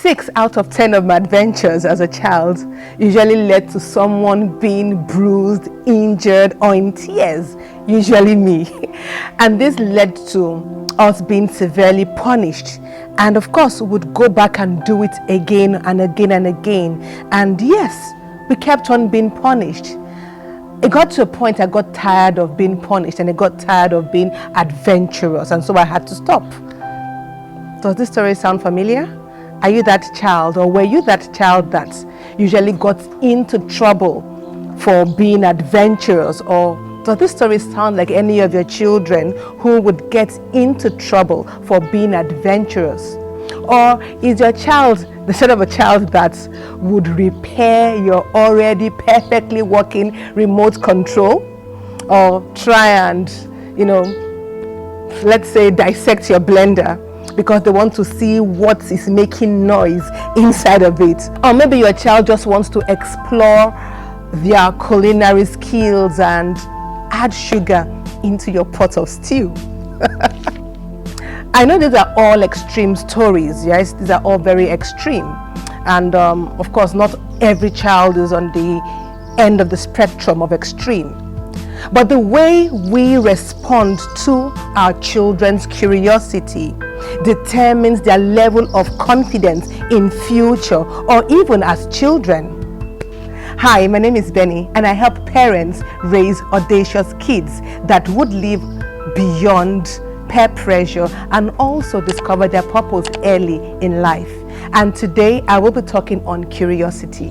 6 out of 10 of my adventures as a child usually led to someone being bruised, injured, or in tears, usually me. And this led to us being severely punished. And of course, we would go back and do it again and again and again. And yes, we kept on being punished. It got to a point I got tired of being punished, and I got tired of being adventurous, and so I had to stop. Does this story sound familiar? Are you that child, or were you that child that usually got into trouble for being adventurous? Or does this story sound like any of your children who would get into trouble for being adventurous? Or is your child the sort of a child that would repair your already perfectly working remote control, or try and, let's say dissect your blender because they want to see what is making noise inside of it? Or maybe your child just wants to explore their culinary skills and add sugar into your pot of stew. I know these are all extreme stories, yes, these are all very extreme. And of course, not every child is on the end of the spectrum of extreme. But the way we respond to our children's curiosity determines their level of confidence in future, or even as children. Hi, my name is Benny, and I help parents raise audacious kids that would live beyond peer pressure and also discover their purpose early in life. And today I will be talking on curiosity.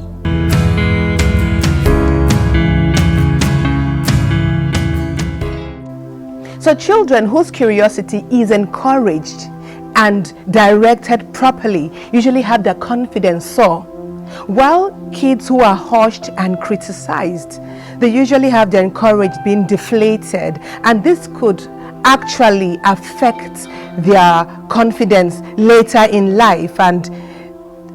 So children whose curiosity is encouraged and directed properly usually have their confidence soar, while kids who are hushed and criticized, they usually have their courage being deflated, and this could actually affect their confidence later in life. And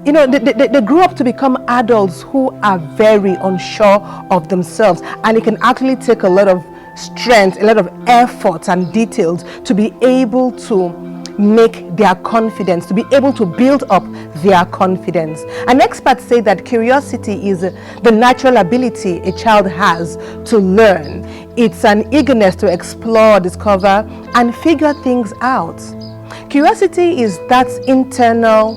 they grow up to become adults who are very unsure of themselves, and it can actually take a lot of strength, a lot of effort and details to be able to make their confidence, to be able to build up their confidence. And experts say that curiosity is the natural ability a child has to learn. It's an eagerness to explore, discover, and figure things out. Curiosity is that internal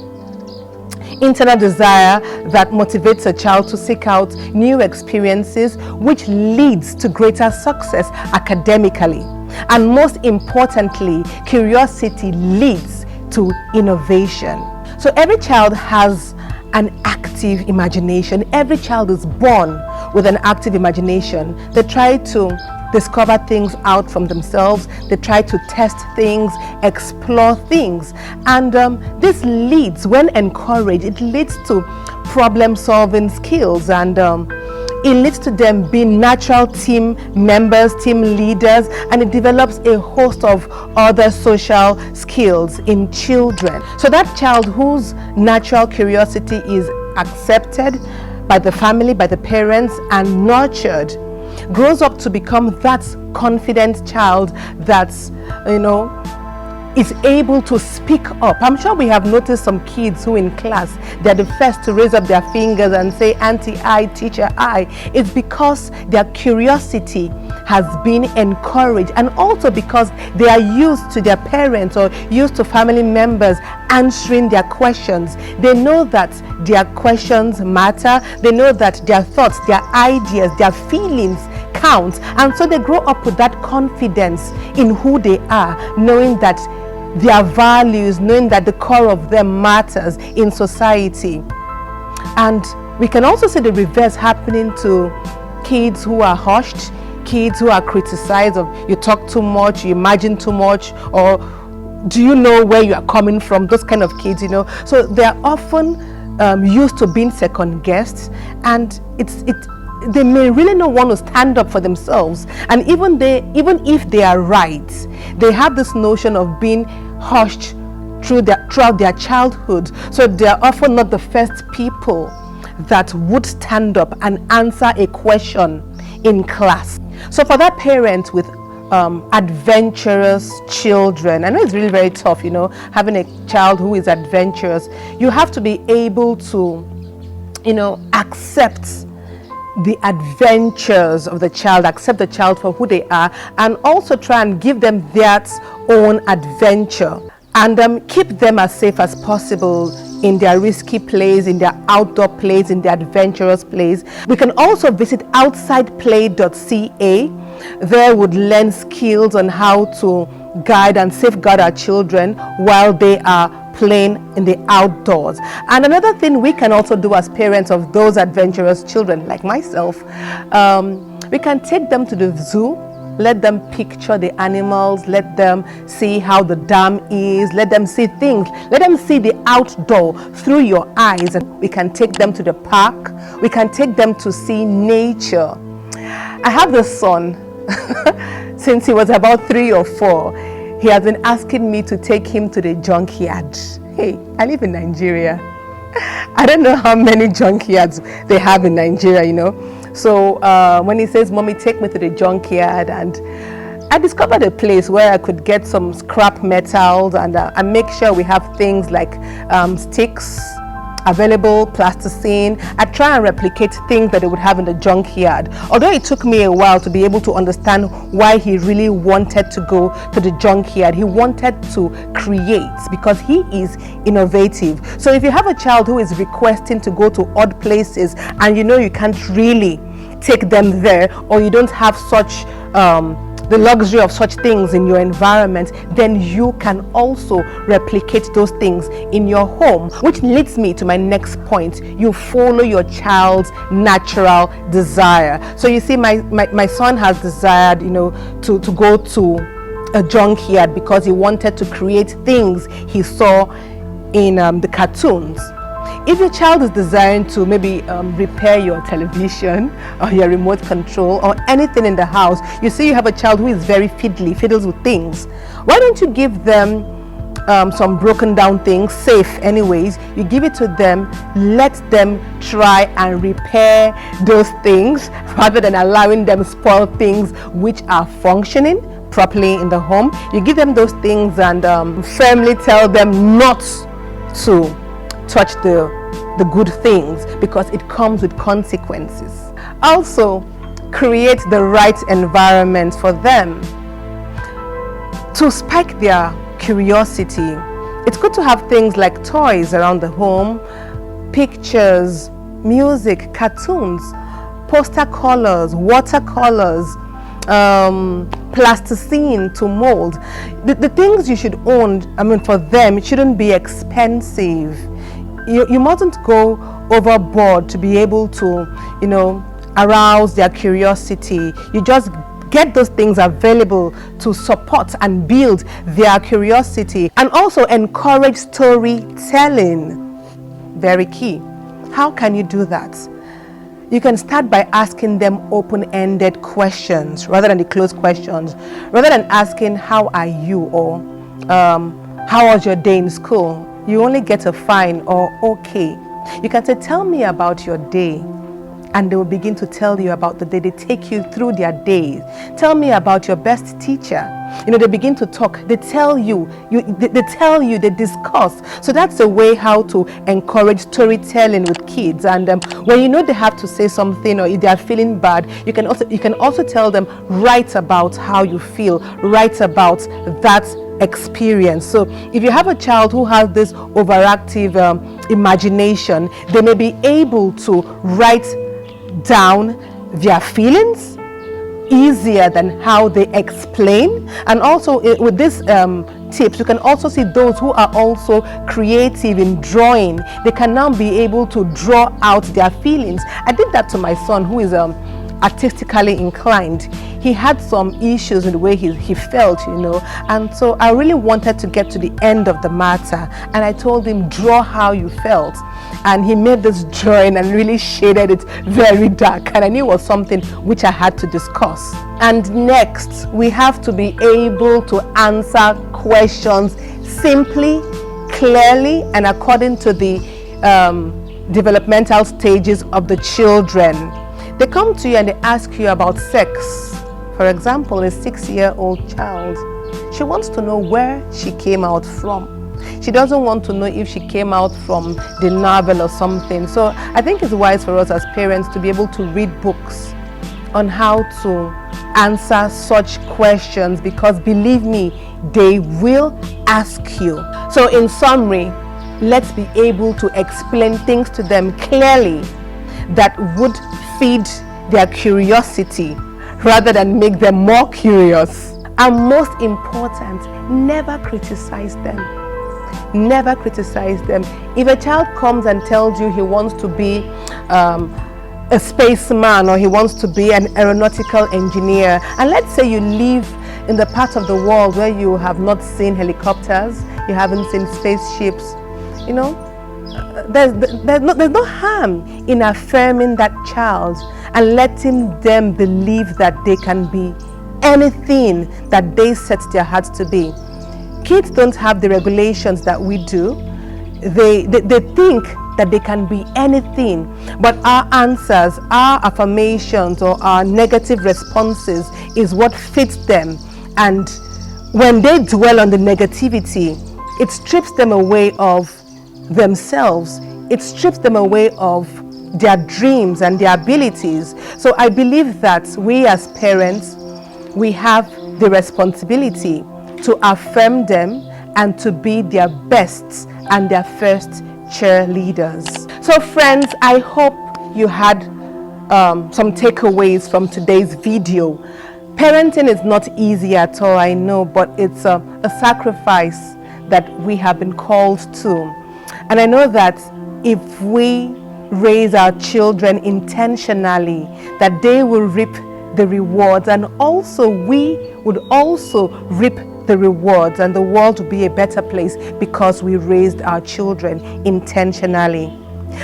desire that motivates a child to seek out new experiences, which leads to greater success academically. And most importantly, curiosity leads to innovation. So every child has an active imagination. Every child is born with an active imagination. They try to discover things out from themselves. They try to test things, explore things. And this leads, when encouraged, it leads to problem-solving skills, and it leads to them being natural team members, team leaders, and it develops a host of other social skills in children. So that child whose natural curiosity is accepted by the family, by the parents, and nurtured, grows up to become that confident child that's, is able to speak up. I'm sure we have noticed some kids who in class, they're the first to raise up their fingers and say, Auntie I, teacher I. It's because their curiosity has been encouraged, and also because they are used to their parents or used to family members answering their questions. They know that their questions matter. They know that their thoughts, their ideas, their feelings count. And so they grow up with that confidence in who they are, knowing that their values, knowing that the core of them matters in society. And we can also see the reverse happening to kids who are hushed, kids who are criticized of you talk too much, you imagine too much, or do you know where you are coming from? Those kind of kids, So they are often used to being second guessed, and they may really not want to stand up for themselves. And even if they are right, they have this notion of being hushed throughout their childhood. So they are often not the first people that would stand up and answer a question in class. So for that parent with adventurous children. I know it's really very tough, having a child who is adventurous. You have to be able to, accept the adventures of the child, accept the child for who they are, and also try and give them that own adventure, and keep them as safe as possible in their risky plays, in their outdoor plays, in their adventurous plays. We can also visit outsideplay.ca. There would learn skills on how to guide and safeguard our children while they are playing in the outdoors. And another thing we can also do as parents of those adventurous children, like myself, we can take them to the zoo. Let them picture the animals, let them see how the dam is, let them see things, let them see the outdoor through your eyes. And we can take them to the park, we can take them to see nature. I have this son, since he was about 3 or 4, he has been asking me to take him to the junkyard. Hey, I live in Nigeria. I don't know how many junkyards they have in Nigeria, So when he says, "Mommy, take me to the junkyard," and I discovered a place where I could get some scrap metals and make sure we have things like sticks available, plasticine. I try and replicate things that they would have in the junkyard. Although it took me a while to be able to understand why he really wanted to go to the junkyard. He wanted to create because he is innovative. So if you have a child who is requesting to go to odd places and you can't really take them there, or you don't have such the luxury of such things in your environment, then you can also replicate those things in your home. Which leads me to my next point. You follow your child's natural desire. So you see, my son has desired, to go to a junkyard because he wanted to create things he saw in the cartoons. If your child is desiring to maybe repair your television or your remote control or anything in the house, you see you have a child who is very fiddles with things. Why don't you give them some broken down things, safe anyways, you give it to them, let them try and repair those things rather than allowing them spoil things which are functioning properly in the home. You give them those things and firmly tell them not to touch the good things because it comes with consequences. Also, create the right environment for them to spike their curiosity. It's good to have things like toys around the home, pictures, music, cartoons, poster colors, watercolors, plasticine to mold. The things you should own, for them, it shouldn't be expensive. You mustn't go overboard to be able to, arouse their curiosity. You just get those things available to support and build their curiosity, and also encourage storytelling. Very key. How can you do that? You can start by asking them open-ended questions rather than the closed questions. Rather than asking, "How are you?" or "How was your day in school?" You only get a fine or "okay." You can say, "Tell me about your day." And they will begin to tell you about the day. They take you through their days. "Tell me about your best teacher." They begin to talk. They tell you, they discuss. So that's a way how to encourage storytelling with kids. And when they have to say something, or if they are feeling bad, you can also tell them, write about how you feel, write about that experience. So if you have a child who has this overactive imagination, they may be able to write down their feelings easier than how they explain. And also with these tips, you can also see those who are also creative in drawing. They can now be able to draw out their feelings. I did that to my son, who is artistically inclined. He had some issues in the way he felt, and so I really wanted to get to the end of the matter, and I told him, draw how you felt. And he made this drawing and really shaded it very dark, and I knew it was something which I had to discuss. And next, we have to be able to answer questions simply, clearly, and according to the developmental stages of the children. They come to you and they ask you about sex. For example, a 6-year-old child, she wants to know where she came out from. She doesn't want to know if she came out from the novel or something. So I think it's wise for us as parents to be able to read books on how to answer such questions, because believe me, they will ask you. So in summary, let's be able to explain things to them clearly that would feed their curiosity rather than make them more curious. And most important, never criticize them. Never criticize them. If a child comes and tells you he wants to be a spaceman, or he wants to be an aeronautical engineer, and let's say you live in the part of the world where you have not seen helicopters, you haven't seen spaceships, you know, there's no harm in affirming that child and letting them believe that they can be anything that they set their hearts to be. Kids don't have the regulations that we do. They think that they can be anything, but our answers, our affirmations, or our negative responses is what fits them. And when they dwell on the negativity, it strips them away of themselves. It strips them away of their dreams and their abilities. So I believe that we as parents, we have the responsibility to affirm them and to be their best and their first cheerleaders. So friends, I hope you had some takeaways from today's video. Parenting is not easy at all, I know, but it's a sacrifice that we have been called to. And I know that if we raise our children intentionally, that they will reap the rewards, and also we would also reap the rewards, and the world will be a better place because we raised our children intentionally.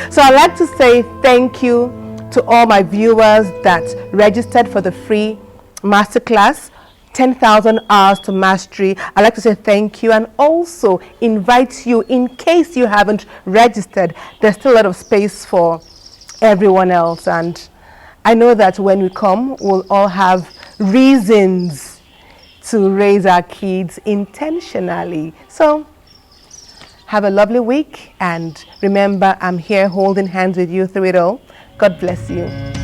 So I'd like to say thank you to all my viewers that registered for the free masterclass, 10,000 Hours to Mastery. I'd like to say thank you, and also invite you, in case you haven't registered, there's still a lot of space for everyone else. And I know that when we come, we'll all have reasons to raise our kids intentionally. So have a lovely week, and remember, I'm here holding hands with you through it all. God bless you.